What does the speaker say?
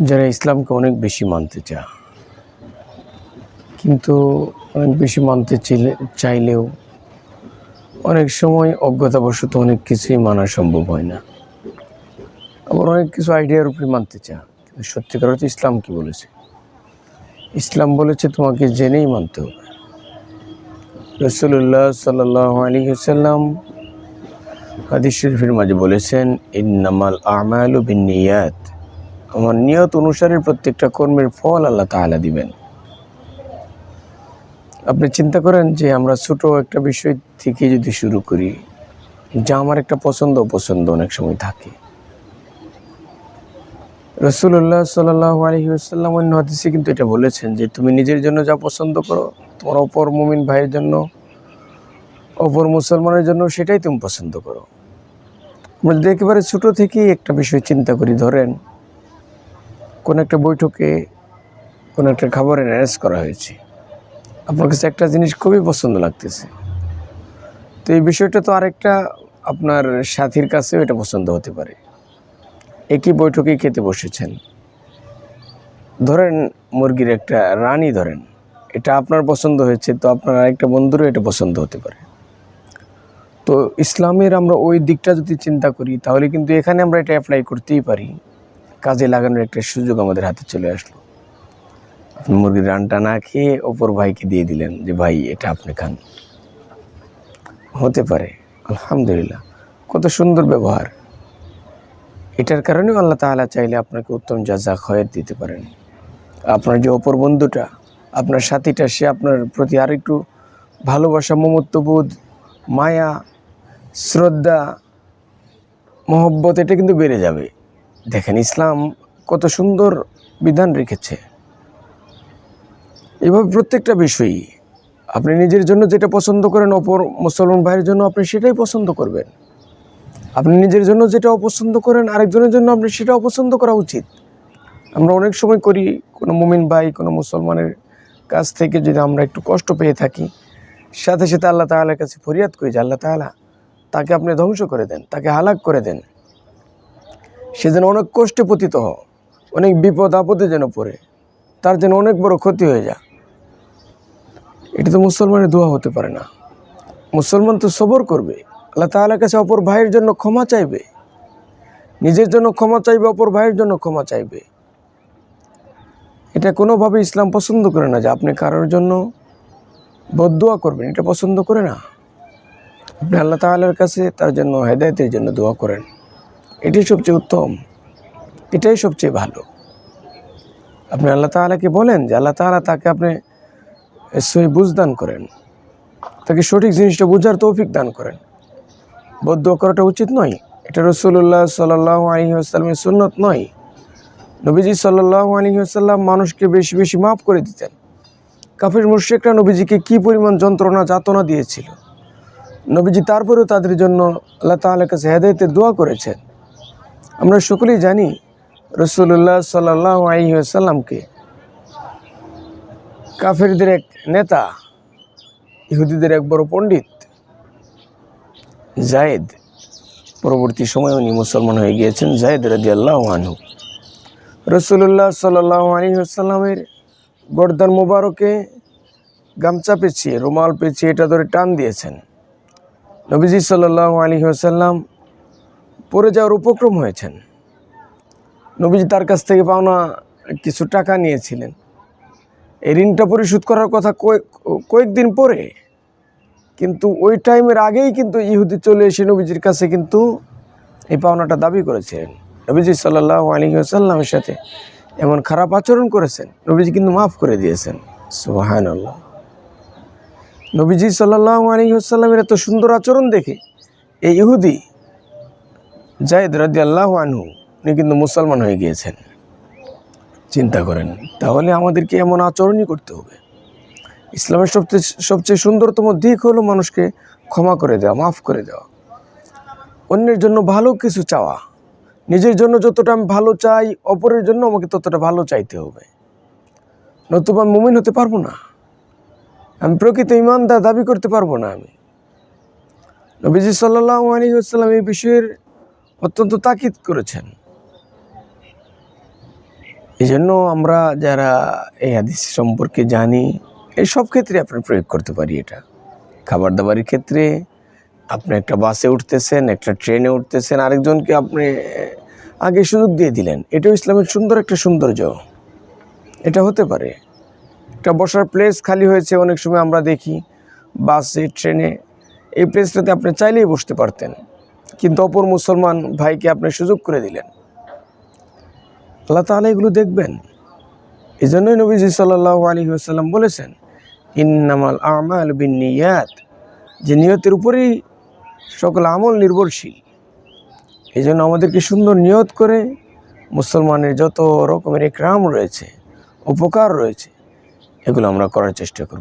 যারা ইসলামকে অনেক বেশি মানতে চায়, কিন্তু অনেক বেশি মানতে চাইলেও অনেক সময় অজ্ঞতাবশত অনেক কিছুই মানা সম্ভব হয় না। আবার অনেক কিছু আইডিয়ার উপরে মানতে চায়, কিন্তু সত্যিকার অর্থে ইসলাম কি বলেছে? ইসলাম বলেছে তোমাকে জেনেই মানতে হবে। রাসূলুল্লাহ সাল্লাল্লাহু আলাইহি ওয়াসাল্লাম হাদিস শরীফের মাঝে বলেছেন, ইন্নামাল আমালু বিন্নিয়াত, আমার নিয়ত অনুসারে প্রত্যেকটা কর্মের ফল আল্লাহ তাআলা দিবেন। আপনি চিন্তা করেন যে আমরা ছোট একটা বিষয় থেকে যদি শুরু করি, যা আমার একটা পছন্দ অপছন্দ অনেক সময় থাকে। রাসূলুল্লাহ সাল্লাল্লাহু আলাইহি ওয়াসাল্লাম অন্য হাদিসে কিন্তু এটা বলেছেন যে তুমি নিজের জন্য যা পছন্দ করো, তোমার অপর মুমিন ভাইয়ের জন্য, অপর মুসলমানের জন্য সেটাই তুমি পছন্দ করো। আমরা যদি একেবারে ছোটো থেকেই একটা বিষয় চিন্তা করি, ধরেন কোনো একটা বৈঠকে কোনো একটা খাবারের অ্যারেঞ্জ করা হয়েছে, আপনার কাছে একটা জিনিস খুবই পছন্দ লাগতেছে, তো এই বিষয়টা তো আরেকটা আপনার সাথীর কাছেও এটা পছন্দ হতে পারে। একই বৈঠকেই খেতে বসেছেন, ধরেন মুরগির একটা রানি ধরেন, এটা আপনার পছন্দ হয়েছে, তো আপনার আরেকটা বন্ধুরও এটা পছন্দ হতে পারে। তো ইসলামের আমরা ওই দিকটা যদি চিন্তা করি, তাহলে কিন্তু এখানে আমরা এটা অ্যাপ্লাই করতেই পারি। কাজে লাগানোর একটা সুযোগ আমাদের হাতে চলে আসলো। আপনি মুরগির রানটা না খেয়ে অপর ভাইকে দিয়ে দিলেন যে ভাই এটা আপনি খান, হতে পারে। আলহামদুলিল্লাহ, কত সুন্দর ব্যবহার। এটার কারণেও আল্লাহ তাআলা চাইলে আপনাকে উত্তম জাযা খয়ের দিতে পারেন। আপনার যে অপর বন্ধুটা, আপনার সাথীটা, সে আপনার প্রতি আরেকটু ভালোবাসা, মমত্ববোধ, মায়া, শ্রদ্ধা, মহব্বত এটা কিন্তু বেড়ে যাবে। দেখেন ইসলাম কত সুন্দর বিধান রেখেছে। এভাবে প্রত্যেকটা বিষয়ই আপনি নিজের জন্য যেটা পছন্দ করেন, অপর মুসলমান ভাইয়ের জন্য আপনি সেটাই পছন্দ করবেন। আপনি নিজের জন্য যেটা অপছন্দ করেন, আরেকজনের জন্য আপনি সেটা অপছন্দ করা উচিত। আমরা অনেক সময় করি, কোনো মুমিন ভাই, কোনো মুসলমানের কাছ থেকে যদি আমরা একটু কষ্ট পেয়ে থাকি, সাথে সাথে আল্লাহ তাআলার কাছে ফরিয়াদ করি যে আল্লাহ তাআলা তাকে আপনি ধ্বংস করে দেন, তাকে হালাক করে দেন, সে যেন অনেক কষ্টে পতিত হয়, অনেক বিপদ আপদে যেন পড়ে, তার যেন অনেক বড় ক্ষতি হয়ে যায়। এটা তো মুসলমানের দোয়া হতে পারে না। মুসলমান তো সবর করবে, আল্লাহ তাআলার কাছে অপর ভাইয়ের জন্য ক্ষমা চাইবে, নিজের জন্য ক্ষমা চাইবে, অপর ভাইয়ের জন্য ক্ষমা চাইবে। এটা কোনোভাবে ইসলাম পছন্দ করে না যে আপনি কারোর জন্য বদদোয়া করবেন, এটা পছন্দ করে না। আপনি আল্লাহ তাআলার কাছে তার জন্য হেদায়েতের জন্য দোয়া করেন, এটাই সবচেয়ে উত্তম, এটাই সবচেয়ে ভালো। আপনি আল্লাহ তাআলাকে বলেন যে আল্লাহ তাআলা তাকে আপনি সহি বুঝ দান করেন, তাকে সঠিক জিনিসটা বোঝার তৌফিক দান করেন। বদদোয়া করাটা উচিত নয়, এটা রাসূলুল্লাহ সাল্লাল্লাহু আলাইহি ওয়াসাল্লামের সুন্নত নয়। নবীজি সাল্লাল্লাহু আলাইহি ওয়াসাল্লাম মানুষকে বেশি বেশি মাফ করে দিতেন। কাফির মুশরিকরা নবীজিকে কী পরিমাণ যন্ত্রণা যাতনা দিয়েছিল, নবীজি তারপরেও তাদের জন্য আল্লাহ তাআলার কাছে হেদায়েতের দোয়া করেছেন। আমরা সকলেই জানি রাসূলুল্লাহ সাল্লাল্লাহু আলাইহি ওয়াসাল্লামকে কাফেরদের এক নেতা, ইহুদিদের এক বড় পণ্ডিত যায়েদ, পরবর্তী সময়ে উনি মুসলমান হয়ে গিয়েছেন, যায়েদ রাদিয়াল্লাহু আনহু, রাসূলুল্লাহ সাল্লাল্লাহু আলাইহি ওয়াসাল্লামের গর্দান মোবারকে গামছা পেঁচিয়ে, রুমাল পেঁচিয়ে এটা ধরে টান দিয়েছেন। নবীজি সাল্লাল্লাহু আলাইহি ওয়াসাল্লাম পড়ে যাওয়ার উপক্রম হয়েছেন। নবীজি তার কাছ থেকে পাওনা কিছু টাকা নিয়েছিলেন, এই ঋণটা পরিশোধ করার কথা কয়েকদিন পরে, কিন্তু ওই টাইমের আগেই কিন্তু ইহুদি চলে এসে নবীজির কাছে কিন্তু এই পাওনাটা দাবি করেছিলেন। নবীজি সাল্লাল্লাহু আলাইহি ওয়াসাল্লামের সাথে এমন খারাপ আচরণ করেছেন, নবীজি কিন্তু মাফ করে দিয়েছেন। সুবহানাল্লাহ। নবীজি সাল্লাল্লাহু আলাইহি ওয়াসাল্লামের এত সুন্দর আচরণ দেখে এই ইহুদি যায়েদ রাদিয়াল্লাহু আনহু উনি কিন্তু মুসলমান হয়ে গিয়েছেন। চিন্তা করেন, তাহলে আমাদেরকে এমন আচরণই করতে হবে। ইসলামের সবচেয়ে সুন্দরতম দিক হলো মানুষকে ক্ষমা করে দেওয়া, মাফ করে দেওয়া, অন্যের জন্য ভালো কিছু চাওয়া। নিজের জন্য যতটা আমি ভালো চাই, অপরের জন্য আমাকে ততটা ভালো চাইতে হবে, নতুবা আমি মুমিন হতে পারবো না, আমি প্রকৃত ঈমানদার দাবি করতে পারবো না। আমি নবীজি সাল্লাল্লাহু আলাইহি ওয়াসাল্লাম এই বিষয়ের অত্যন্ত তাকিদ করেছেন। এই জন্য আমরা যারা এই হাদিস সম্পর্কে জানি, এই সব ক্ষেত্রে আপনার প্রয়োগ করতে পারি। এটা খাবার দাবারের ক্ষেত্রে, আপনি একটা বাসে উঠতেছেন, একটা ট্রেনে উঠতেছেন, আরেকজনকে আপনি আগে সুযোগ দিয়ে দিলেন, এটাও ইসলামের সুন্দর একটা সৌন্দর্য। এটা হতে পারে। একটা বসার প্লেস খালি হয়েছে, অনেক সময় আমরা দেখি বাসে ট্রেনে, এই প্লেসটাতে আপনি চাইলেই বসতে পারতেন, কিন্তু অপর মুসলমান ভাইকে আপনি সুযোগ করে দিলেন। আল্লাহ তাআলা এগুলো দেখবেন। এই জন্যই নবীজি সাল্লাল্লাহু আলাইহি ওয়াসাল্লাম বলেছেন, ইন্নামাল আমালু বিন্নিয়াত, যে নিয়তের উপরেই সকল আমল নির্ভরশীল। এই জন্য আমাদেরকে সুন্দর নিয়ত করে মুসলমানের যত রকমের ইকরাম রয়েছে, উপকার রয়েছে, এগুলো আমরা করার চেষ্টা করব।